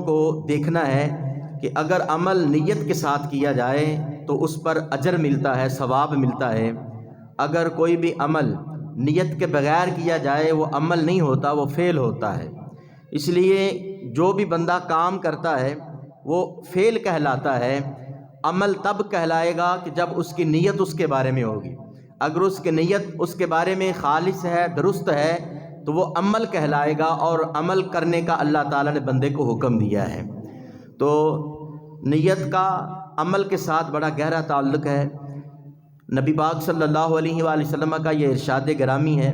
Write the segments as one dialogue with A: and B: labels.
A: کو دیکھنا ہے کہ اگر عمل نیت کے ساتھ کیا جائے تو اس پر اجر ملتا ہے، ثواب ملتا ہے۔ اگر کوئی بھی عمل نیت کے بغیر کیا جائے وہ عمل نہیں ہوتا، وہ فعل ہوتا ہے۔ اس لیے جو بھی بندہ کام کرتا ہے وہ فعل کہلاتا ہے، عمل تب کہلائے گا کہ جب اس کی نیت اس کے بارے میں ہوگی۔ اگر اس کی نیت اس کے بارے میں خالص ہے، درست ہے، تو وہ عمل کہلائے گا، اور عمل کرنے کا اللہ تعالیٰ نے بندے کو حکم دیا ہے۔ تو نیت کا عمل کے ساتھ بڑا گہرا تعلق ہے۔ نبی پاک صلی اللہ علیہ وآلہ وسلم کا یہ ارشاد گرامی ہے،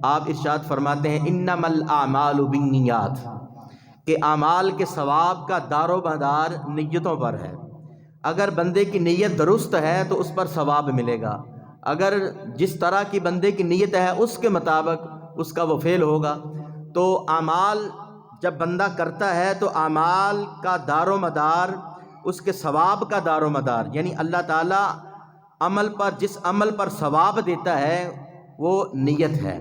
A: آپ ارشاد فرماتے ہیں انما الاعمال بالنیات، کہ اعمال کے ثواب کا دار و مدار نیتوں پر ہے۔ اگر بندے کی نیت درست ہے تو اس پر ثواب ملے گا، اگر جس طرح کی بندے کی نیت ہے اس کے مطابق اس کا وہ فعل ہوگا۔ تو اعمال جب بندہ کرتا ہے تو اعمال کا دار و مدار، اس کے ثواب کا دار و مدار، یعنی اللہ تعالیٰ عمل پر، جس عمل پر ثواب دیتا ہے وہ نیت ہے۔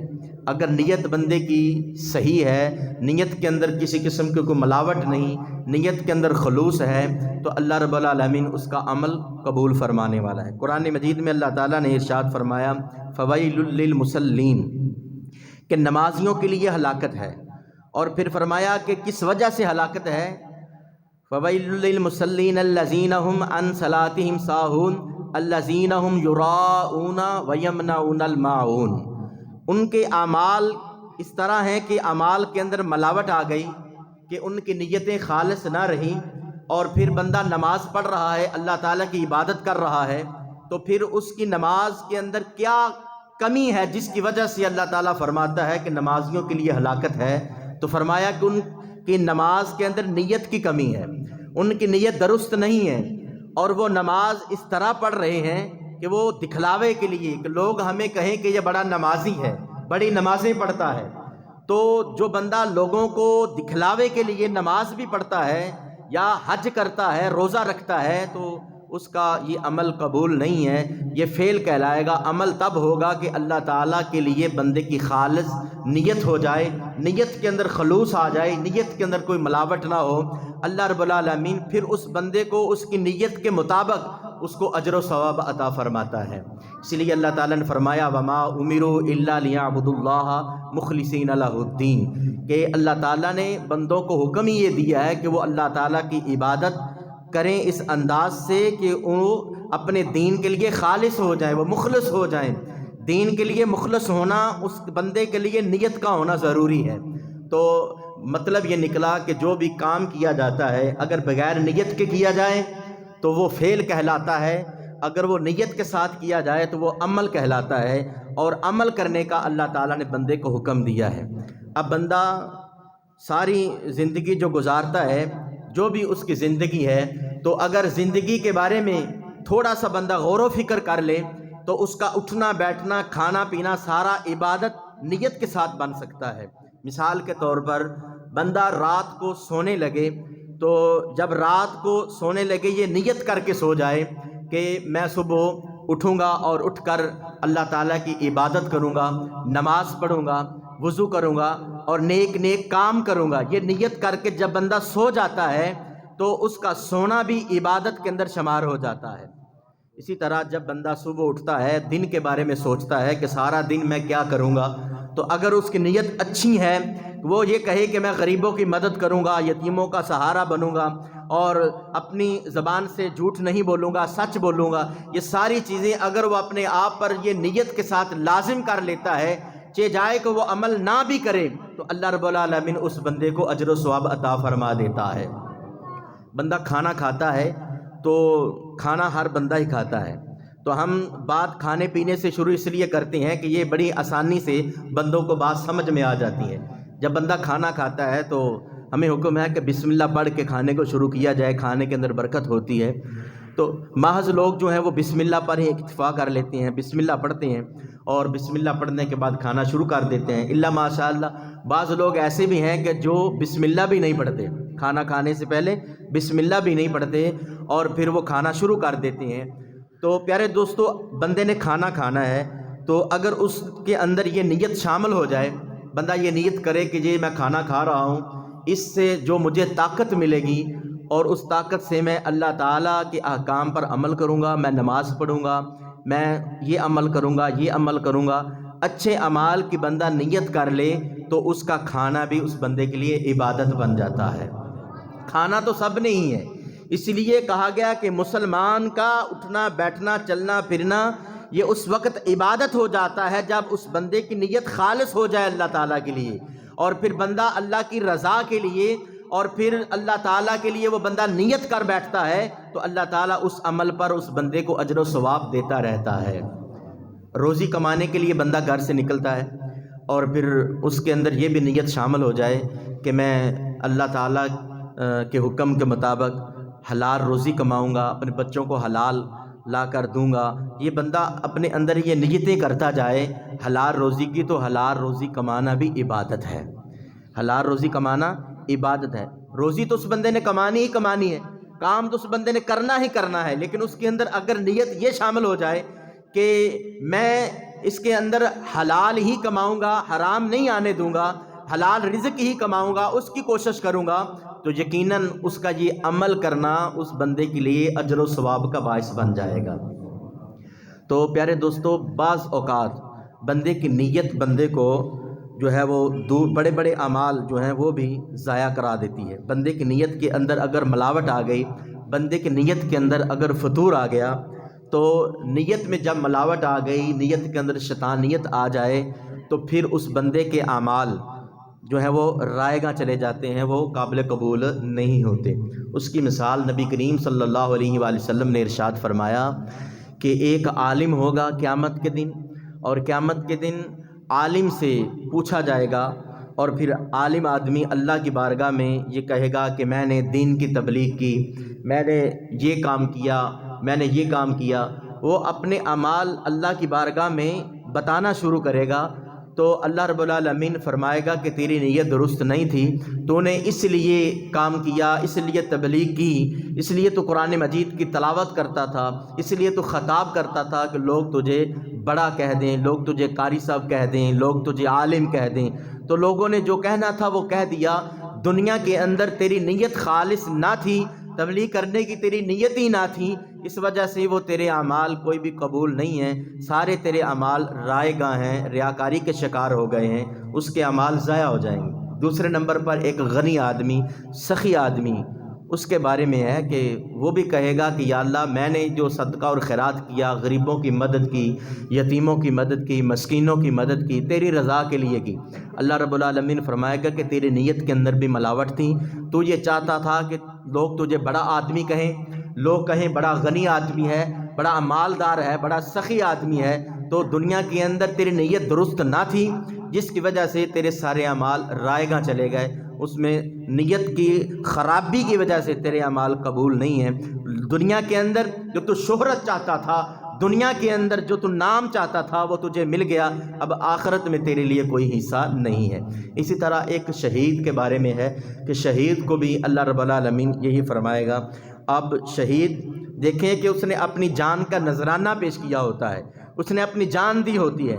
A: اگر نیت بندے کی صحیح ہے، نیت کے اندر کسی قسم کی کوئی ملاوٹ نہیں، نیت کے اندر خلوص ہے، تو اللہ رب العالمین اس کا عمل قبول فرمانے والا ہے۔ قرآن مجید میں اللہ تعالیٰ نے ارشاد فرمایا فویل للمصلین، کہ نمازیوں کے لیے ہلاکت ہے، اور پھر فرمایا کہ کس وجہ سے ہلاکت ہے، فویل للمصلین الذین هم عن صلاتهم ساہون الذین هم یراؤون ویمنعون الماعون۔ ان کے اعمال اس طرح ہیں کہ اعمال کے اندر ملاوٹ آ گئی، کہ ان کی نیتیں خالص نہ رہیں، اور پھر بندہ نماز پڑھ رہا ہے، اللہ تعالیٰ کی عبادت کر رہا ہے، تو پھر اس کی نماز کے اندر کیا کمی ہے جس کی وجہ سے اللہ تعالیٰ فرماتا ہے کہ نمازیوں کے لیے ہلاکت ہے؟ تو فرمایا کہ ان کی نماز کے اندر نیت کی کمی ہے، ان کی نیت درست نہیں ہے، اور وہ نماز اس طرح پڑھ رہے ہیں کہ وہ دکھلاوے کے لیے، کہ لوگ ہمیں کہیں کہ یہ بڑا نمازی ہے، بڑی نمازیں پڑھتا ہے۔ تو جو بندہ لوگوں کو دکھلاوے کے لیے نماز بھی پڑھتا ہے یا حج کرتا ہے، روزہ رکھتا ہے، تو اس کا یہ عمل قبول نہیں ہے، یہ فعل کہلائے گا۔ عمل تب ہوگا کہ اللہ تعالیٰ کے لیے بندے کی خالص نیت ہو جائے، نیت کے اندر خلوص آ جائے، نیت کے اندر کوئی ملاوٹ نہ ہو۔ اللہ رب العالمین پھر اس بندے کو اس کی نیت کے مطابق اس کو اجر و ثواب عطا فرماتا ہے۔ اس لیے اللہ تعالیٰ نے فرمایا وما امروا الا ليعبدوا الله مخلصین له الدین، کہ اللہ تعالیٰ نے بندوں کو حکم ہی یہ دیا ہے کہ وہ اللہ تعالیٰ کی عبادت کریں اس انداز سے کہ وہ اپنے دین کے لیے خالص ہو جائیں، وہ مخلص ہو جائیں۔ دین کے لیے مخلص ہونا اس بندے کے لیے نیت کا ہونا ضروری ہے۔ تو مطلب یہ نکلا کہ جو بھی کام کیا جاتا ہے اگر بغیر نیت کے کیا جائے تو وہ فعل کہلاتا ہے، اگر وہ نیت کے ساتھ کیا جائے تو وہ عمل کہلاتا ہے، اور عمل کرنے کا اللہ تعالیٰ نے بندے کو حکم دیا ہے۔ اب بندہ ساری زندگی جو گزارتا ہے، جو بھی اس کی زندگی ہے، تو اگر زندگی کے بارے میں تھوڑا سا بندہ غور و فکر کر لے تو اس کا اٹھنا بیٹھنا کھانا پینا سارا عبادت نیت کے ساتھ بن سکتا ہے۔ مثال کے طور پر بندہ رات کو سونے لگے، تو جب رات کو سونے لگے یہ نیت کر کے سو جائے کہ میں صبح اٹھوں گا اور اٹھ کر اللہ تعالیٰ کی عبادت کروں گا، نماز پڑھوں گا، وضو کروں گا اور نیک نیک کام کروں گا، یہ نیت کر کے جب بندہ سو جاتا ہے تو اس کا سونا بھی عبادت کے اندر شمار ہو جاتا ہے۔ اسی طرح جب بندہ صبح اٹھتا ہے دن کے بارے میں سوچتا ہے کہ سارا دن میں کیا کروں گا، تو اگر اس کی نیت اچھی ہے، وہ یہ کہے کہ میں غریبوں کی مدد کروں گا، یتیموں کا سہارا بنوں گا، اور اپنی زبان سے جھوٹ نہیں بولوں گا، سچ بولوں گا، یہ ساری چیزیں اگر وہ اپنے آپ پر یہ نیت کے ساتھ لازم کر لیتا ہے، چہ جائے کہ وہ عمل نہ بھی کرے، تو اللہ رب العالمین اس بندے کو اجر و ثواب عطا فرما دیتا ہے۔ بندہ کھانا کھاتا ہے تو کھانا ہر بندہ ہی کھاتا ہے، تو ہم بات کھانے پینے سے شروع اس لیے کرتے ہیں کہ یہ بڑی آسانی سے بندوں کو بات سمجھ میں آ جاتی ہے۔ جب بندہ کھانا کھاتا ہے تو ہمیں حکم ہے کہ بسم اللہ پڑھ کے کھانے کو شروع کیا جائے، کھانے کے اندر برکت ہوتی ہے۔ تو محض لوگ جو ہیں وہ بسم اللہ پر ہی اکتفا کر لیتے ہیں، بسم اللہ پڑھتے ہیں اور بسم اللہ پڑھنے کے بعد کھانا شروع کر دیتے ہیں۔ الا ماشاء اللہ بعض لوگ ایسے بھی ہیں کہ جو بسم اللہ بھی نہیں پڑھتے، کھانا کھانے سے پہلے بسم اللہ بھی نہیں پڑھتے اور پھر وہ کھانا شروع کر دیتے ہیں۔ تو پیارے دوستو، بندے نے کھانا کھانا ہے تو اگر اس کے اندر یہ نیت شامل ہو جائے، بندہ یہ نیت کرے کہ یہ میں کھانا کھا رہا ہوں، اس سے جو مجھے طاقت ملے گی اور اس طاقت سے میں اللہ تعالیٰ کے احکام پر عمل کروں گا، میں نماز پڑھوں گا، میں یہ عمل کروں گا، یہ عمل کروں گا۔ اچھے اعمال کی بندہ نیت کر لے تو اس کا کھانا بھی اس بندے کے لیے عبادت بن جاتا ہے۔ کھانا تو سب نے ہی ہے، اس لیے کہا گیا کہ مسلمان کا اٹھنا بیٹھنا چلنا پھرنا یہ اس وقت عبادت ہو جاتا ہے جب اس بندے کی نیت خالص ہو جائے اللہ تعالیٰ کے لیے، اور پھر بندہ اللہ کی رضا کے لیے اور پھر اللہ تعالیٰ کے لیے وہ بندہ نیت کر بیٹھتا ہے تو اللہ تعالیٰ اس عمل پر اس بندے کو اجر و ثواب دیتا رہتا ہے۔ روزی کمانے کے لیے بندہ گھر سے نکلتا ہے اور پھر اس کے اندر یہ بھی نیت شامل ہو جائے کہ میں اللہ تعالیٰ کے حکم کے مطابق حلال روزی کماؤں گا، اپنے بچوں کو حلال لا کر دوں گا، یہ بندہ اپنے اندر یہ نیتیں کرتا جائے حلال روزی کی، تو حلال روزی کمانا بھی عبادت ہے۔ حلال روزی کمانا عبادت ہے۔ روزی تو اس بندے نے کمانی ہی کمانی ہے، کام تو اس بندے نے کرنا ہی کرنا ہے، لیکن اس کے اندر اگر نیت یہ شامل ہو جائے کہ میں اس کے اندر حلال ہی کماؤں گا، حرام نہیں آنے دوں گا، حلال رزق ہی کماؤں گا، اس کی کوشش کروں گا، تو یقیناً اس کا یہ عمل کرنا اس بندے کے لیے اجر و ثواب کا باعث بن جائے گا۔ تو پیارے دوستو، بعض اوقات بندے کی نیت بندے کو جو ہے وہ بڑے بڑے اعمال جو ہیں وہ بھی ضائع کرا دیتی ہے۔ بندے کی نیت کے اندر اگر ملاوٹ آ گئی، بندے کی نیت کے اندر اگر فطور آ گیا، تو نیت میں جب ملاوٹ آ گئی، نیت کے اندر شیطانیت آ جائے تو پھر اس بندے کے اعمال جو ہیں وہ رائیگاں چلے جاتے ہیں، وہ قابل قبول نہیں ہوتے۔ اس کی مثال نبی کریم صلی اللہ علیہ وآلہ وسلم نے ارشاد فرمایا کہ ایک عالم ہوگا قیامت کے دن، اور قیامت کے دن عالم سے پوچھا جائے گا، اور پھر عالم آدمی اللہ کی بارگاہ میں یہ کہے گا کہ میں نے دین کی تبلیغ کی، میں نے یہ کام کیا، میں نے یہ کام کیا۔ وہ اپنے اعمال اللہ کی بارگاہ میں بتانا شروع کرے گا، تو اللہ رب العالمین فرمائے گا کہ تیری نیت درست نہیں تھی، تو نے اس لیے کام کیا، اس لیے تبلیغ کی، اس لیے تو قرآن مجید کی تلاوت کرتا تھا، اس لیے تو خطاب کرتا تھا کہ لوگ تجھے بڑا کہہ دیں، لوگ تجھے قاری صاحب کہہ دیں، لوگ تجھے عالم کہہ دیں، تو لوگوں نے جو کہنا تھا وہ کہہ دیا۔ دنیا کے اندر تیری نیت خالص نہ تھی، تبلیغ کرنے کی تیری نیت ہی نہ تھی، اس وجہ سے وہ تیرے اعمال کوئی بھی قبول نہیں ہیں، سارے تیرے اعمال رائے گاہ ہیں، ریاکاری کے شکار ہو گئے ہیں، اس کے اعمال ضائع ہو جائیں گے۔ دوسرے نمبر پر ایک غنی آدمی، سخی آدمی، اس کے بارے میں ہے کہ وہ بھی کہے گا کہ یا اللہ، میں نے جو صدقہ اور خیرات کیا، غریبوں کی مدد کی، یتیموں کی مدد کی، مسکینوں کی مدد کی، تیری رضا کے لیے کی۔ اللہ رب العالمین فرمائے گا کہ تیری نیت کے اندر بھی ملاوٹ تھی، تو یہ چاہتا تھا کہ لوگ تجھے بڑا آدمی کہیں، لوگ کہیں بڑا غنی آدمی ہے، بڑا مالدار ہے، بڑا سخی آدمی ہے، تو دنیا کے اندر تیری نیت درست نہ تھی، جس کی وجہ سے تیرے سارے اعمال رائے گاں چلے گئے، اس میں نیت کی خرابی کی وجہ سے تیرے اعمال قبول نہیں ہیں۔ دنیا کے اندر جو تو شہرت چاہتا تھا، دنیا کے اندر جو تو نام چاہتا تھا، وہ تجھے مل گیا، اب آخرت میں تیرے لیے کوئی حصہ نہیں ہے۔ اسی طرح ایک شہید کے بارے میں ہے کہ شہید کو بھی اللہ رب العالمین یہی فرمائے گا۔ اب شہید دیکھیں کہ اس نے اپنی جان کا نذرانہ پیش کیا ہوتا ہے، اس نے اپنی جان دی ہوتی ہے۔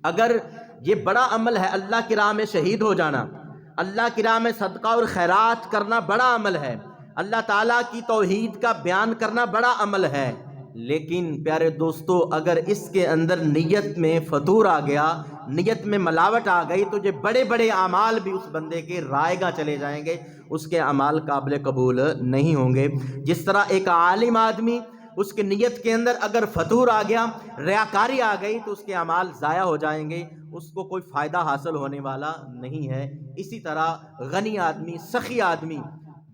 A: اگر یہ بڑا عمل ہے اللہ کی راہ میں شہید ہو جانا، اللہ کی راہ میں صدقہ اور خیرات کرنا بڑا عمل ہے، اللہ تعالیٰ کی توحید کا بیان کرنا بڑا عمل ہے، لیکن پیارے دوستو، اگر اس کے اندر نیت میں فطور آ گیا، نیت میں ملاوٹ آ گئی، تو یہ بڑے بڑے اعمال بھی اس بندے کے رائے گاں چلے جائیں گے، اس کے اعمال قابل قبول نہیں ہوں گے۔ جس طرح ایک عالم آدمی، اس کی نیت کے اندر اگر فطور آ گیا، ریاکاری آ گئی، تو اس کے اعمال ضائع ہو جائیں گے، اس کو کوئی فائدہ حاصل ہونے والا نہیں ہے۔ اسی طرح غنی آدمی، سخی آدمی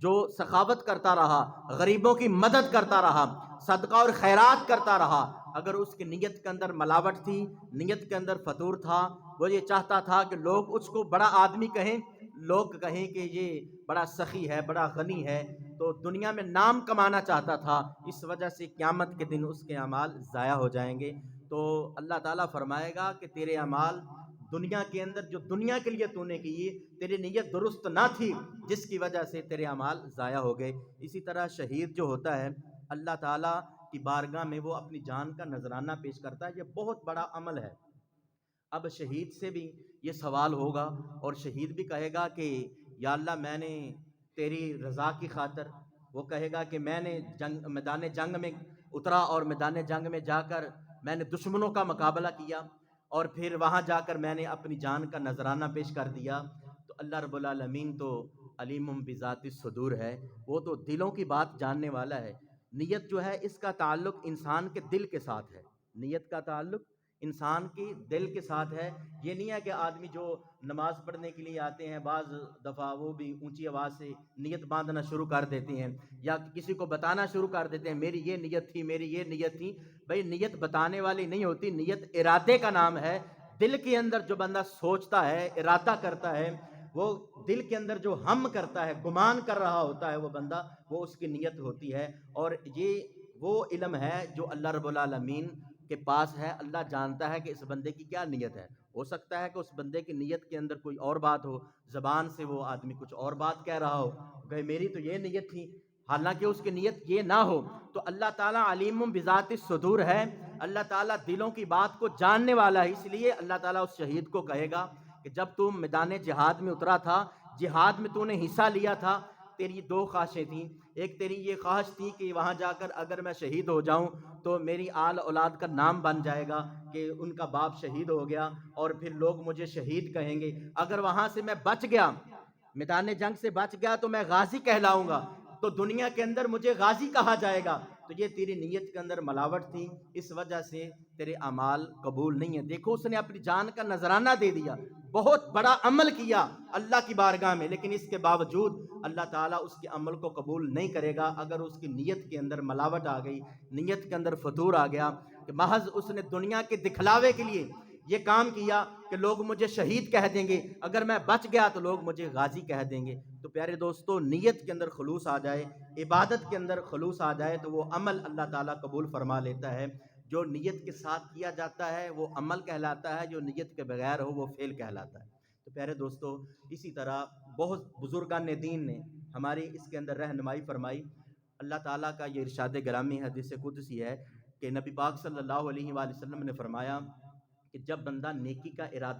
A: جو سخاوت کرتا رہا، غریبوں کی مدد کرتا رہا، صدقہ اور خیرات کرتا رہا، اگر اس کی نیت کے اندر ملاوٹ تھی، نیت کے اندر فطور تھا، وہ یہ چاہتا تھا کہ لوگ اس کو بڑا آدمی کہیں، لوگ کہیں کہ یہ بڑا سخی ہے، بڑا غنی ہے، تو دنیا میں نام کمانا چاہتا تھا، اس وجہ سے قیامت کے دن اس کے اعمال ضائع ہو جائیں گے۔ تو اللہ تعالیٰ فرمائے گا کہ تیرے اعمال دنیا کے اندر جو دنیا کے لیے تو نے کی، تیری نیت درست نہ تھی، جس کی وجہ سے تیرے اعمال ضائع ہو گئے۔ اسی طرح شہید جو ہوتا ہے، اللہ تعالیٰ کی بارگاہ میں وہ اپنی جان کا نذرانہ پیش کرتا ہے، یہ بہت بڑا عمل ہے۔ اب شہید سے بھی یہ سوال ہوگا، اور شہید بھی کہے گا کہ یا اللہ میں نے تیری رضا کی خاطر، وہ کہے گا کہ میں نے میدان جنگ میں اترا اور میدان جنگ میں جا کر میں نے دشمنوں کا مقابلہ کیا اور پھر وہاں جا کر میں نے اپنی جان کا نذرانہ پیش کر دیا، تو اللہ رب العالمین تو علیم بذات الصدور ہے، وہ تو دلوں کی بات جاننے والا ہے۔ نیت جو ہے اس کا تعلق انسان کے دل کے ساتھ ہے، نیت کا تعلق انسان کی دل کے ساتھ ہے۔ یہ نہیں ہے کہ آدمی جو نماز پڑھنے کے لیے آتے ہیں بعض دفعہ وہ بھی اونچی آواز سے نیت باندھنا شروع کر دیتے ہیں، یا کسی کو بتانا شروع کر دیتے ہیں میری یہ نیت تھی، میری یہ نیت تھی۔ بھئی نیت بتانے والی نہیں ہوتی، نیت ارادے کا نام ہے۔ دل کے اندر جو بندہ سوچتا ہے، ارادہ کرتا ہے، وہ دل کے اندر جو ہم کرتا ہے، گمان کر رہا ہوتا ہے وہ بندہ، وہ اس کی نیت ہوتی ہے۔ اور یہ وہ علم ہے جو اللہ رب العالمین کے پاس ہے۔ اللہ جانتا ہے کہ اس بندے کی کیا نیت ہے۔ ہو سکتا ہے کہ اس بندے کی نیت کے اندر کوئی اور بات ہو، زبان سے وہ آدمی کچھ اور بات کہہ رہا ہو کہ میری تو یہ نیت تھی، حالانکہ اس کی نیت یہ نہ ہو۔ تو اللہ تعالیٰ علیم بذات الصدور ہے، اللہ تعالیٰ دلوں کی بات کو جاننے والا ہے۔ اس لیے اللہ تعالیٰ اس شہید کو کہے گا کہ جب تم میدان جہاد میں اترا تھا، جہاد میں تو نے حصہ لیا تھا، تیری دو خواہشیں تھیں۔ ایک تیری یہ خواہش تھی کہ وہاں جا کر اگر میں شہید ہو جاؤں تو میری آل اولاد کا نام بن جائے گا کہ ان کا باپ شہید ہو گیا، اور پھر لوگ مجھے شہید کہیں گے۔ اگر وہاں سے میں بچ گیا، میدان جنگ سے بچ گیا، تو میں غازی کہلاؤں گا، تو دنیا کے اندر مجھے غازی کہا جائے گا۔ تو یہ تیری نیت کے اندر ملاوٹ تھی، اس وجہ سے تیرے اعمال قبول نہیں ہے۔ دیکھو اس نے اپنی جان کا نذرانہ دے دیا، بہت بڑا عمل کیا اللہ کی بارگاہ میں، لیکن اس کے باوجود اللہ تعالیٰ اس کے عمل کو قبول نہیں کرے گا اگر اس کی نیت کے اندر ملاوٹ آ گئی، نیت کے اندر فتور آ گیا، کہ محض اس نے دنیا کے دکھلاوے کے لیے یہ کام کیا کہ لوگ مجھے شہید کہہ دیں گے، اگر میں بچ گیا تو لوگ مجھے غازی کہہ دیں گے۔ تو پیارے دوستو، نیت کے اندر خلوص آ جائے، عبادت کے اندر خلوص آ جائے تو وہ عمل اللہ تعالیٰ قبول فرما لیتا ہے۔ جو نیت کے ساتھ کیا جاتا ہے وہ عمل کہلاتا ہے، جو نیت کے بغیر ہو وہ فعل کہلاتا ہے۔ تو پیارے دوستو، اسی طرح بہت بزرگان دین نے ہماری اس کے اندر رہنمائی فرمائی۔ اللہ تعالیٰ کا یہ ارشاد گرامی حدیث قدسی ہے کہ نبی پاک صلی اللہ علیہ وآلہ وسلم نے فرمایا کہ جب بندہ نیکی کا ارادہ